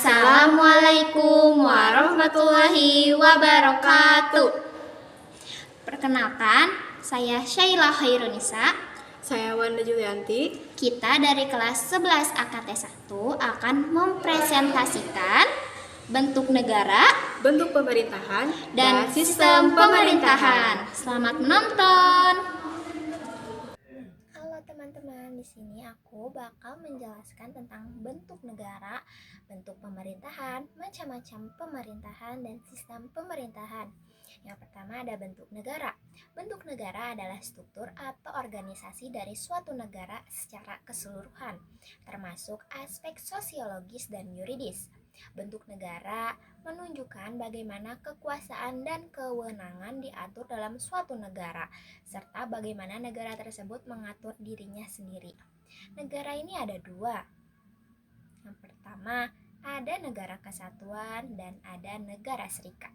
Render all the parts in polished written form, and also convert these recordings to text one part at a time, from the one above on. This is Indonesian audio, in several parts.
Assalamualaikum warahmatullahi wabarakatuh. Perkenalkan, saya Syaila Khairunisa. Saya Wanda Julianti. Kita dari kelas 11 AKT 1 akan mempresentasikan bentuk negara, bentuk pemerintahan, dan sistem pemerintahan. Selamat menonton. Halo teman-teman, di sini aku bakal menjelaskan tentang bentuk negara, bentuk pemerintahan, macam-macam pemerintahan, dan sistem pemerintahan. Yang pertama ada bentuk negara. Bentuk negara adalah struktur atau organisasi dari suatu negara secara keseluruhan, termasuk aspek sosiologis dan yuridis. Bentuk negara menunjukkan bagaimana kekuasaan dan kewenangan diatur dalam suatu negara, serta bagaimana negara tersebut mengatur dirinya sendiri. Negara ini ada dua. Yang pertama, ada negara kesatuan dan ada negara serikat.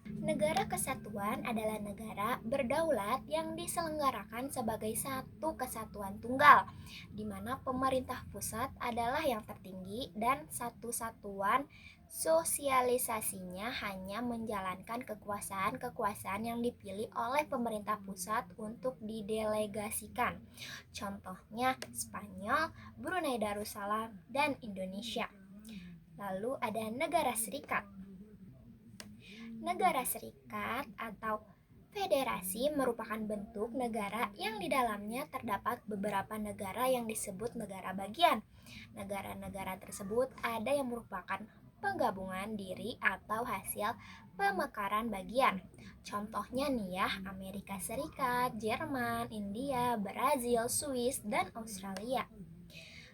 Negara kesatuan adalah negara berdaulat yang diselenggarakan sebagai satu kesatuan tunggal, di mana pemerintah pusat adalah yang tertinggi dan satu-satuan sosialisasinya hanya menjalankan kekuasaan-kekuasaan yang dipilih oleh pemerintah pusat untuk didelegasikan. Contohnya Spanyol, Brunei Darussalam, dan Indonesia. Lalu ada negara serikat. Negara serikat atau federasi merupakan bentuk negara yang di dalamnya terdapat beberapa negara yang disebut negara bagian. Negara-negara tersebut ada yang merupakan penggabungan diri atau hasil pemekaran bagian. Contohnya nih ya, Amerika Serikat, Jerman, India, Brazil, Swiss, dan Australia.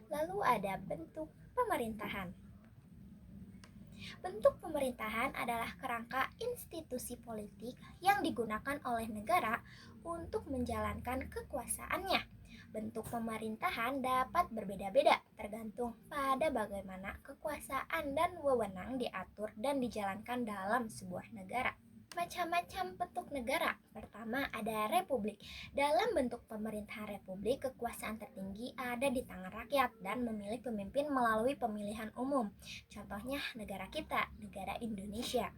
Lalu ada bentuk pemerintahan. Bentuk pemerintahan adalah kerangka institusi politik yang digunakan oleh negara untuk menjalankan kekuasaannya. Bentuk pemerintahan dapat berbeda-beda tergantung pada bagaimana kekuasaan dan wewenang diatur dan dijalankan dalam sebuah negara. Macam-macam bentuk negara. Pertama ada republik. Dalam bentuk pemerintahan republik, kekuasaan tertinggi ada di tangan rakyat dan memilih pemimpin melalui pemilihan umum. Contohnya negara kita, negara Indonesia.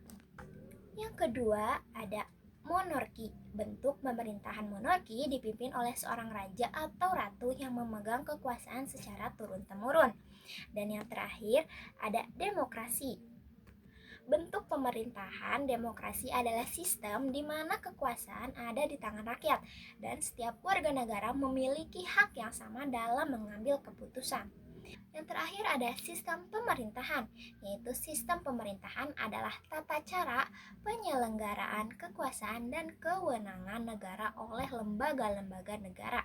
Yang kedua ada monarki. Bentuk pemerintahan monarki dipimpin oleh seorang raja atau ratu yang memegang kekuasaan secara turun-temurun. Dan yang terakhir ada demokrasi. Bentuk pemerintahan demokrasi adalah sistem di mana kekuasaan ada di tangan rakyat dan setiap warga negara memiliki hak yang sama dalam mengambil keputusan. Yang terakhir ada sistem pemerintahan, yaitu sistem pemerintahan adalah tata cara penyelenggaraan kekuasaan dan kewenangan negara oleh lembaga-lembaga negara.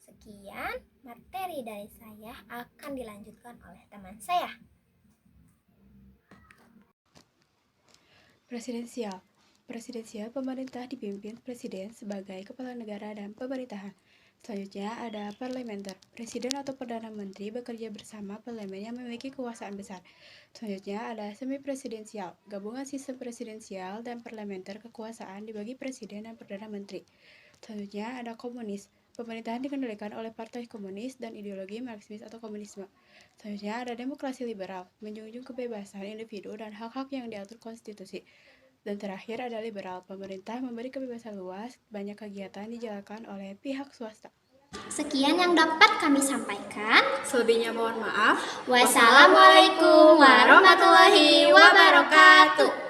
Sekian materi dari saya, akan dilanjutkan oleh teman saya. Presidensial pemerintah dipimpin presiden sebagai kepala negara dan pemerintahan. Selanjutnya ada parlementer. Presiden atau perdana menteri bekerja bersama parlemen yang memiliki kekuasaan besar. Selanjutnya ada semi-presidensial. Gabungan sistem presidensial dan parlementer, kekuasaan dibagi presiden dan perdana menteri. Selanjutnya ada komunis. Pemerintahan dikendalikan oleh partai komunis dan ideologi Marxisme atau komunisme. Selanjutnya ada demokrasi liberal, menjunjung kebebasan individu dan hak-hak yang diatur konstitusi. Dan terakhir ada liberal, pemerintah memberi kebebasan luas, banyak kegiatan dijalankan oleh pihak swasta. Sekian yang dapat kami sampaikan. Selebihnya mohon maaf. Wassalamualaikum warahmatullahi wabarakatuh.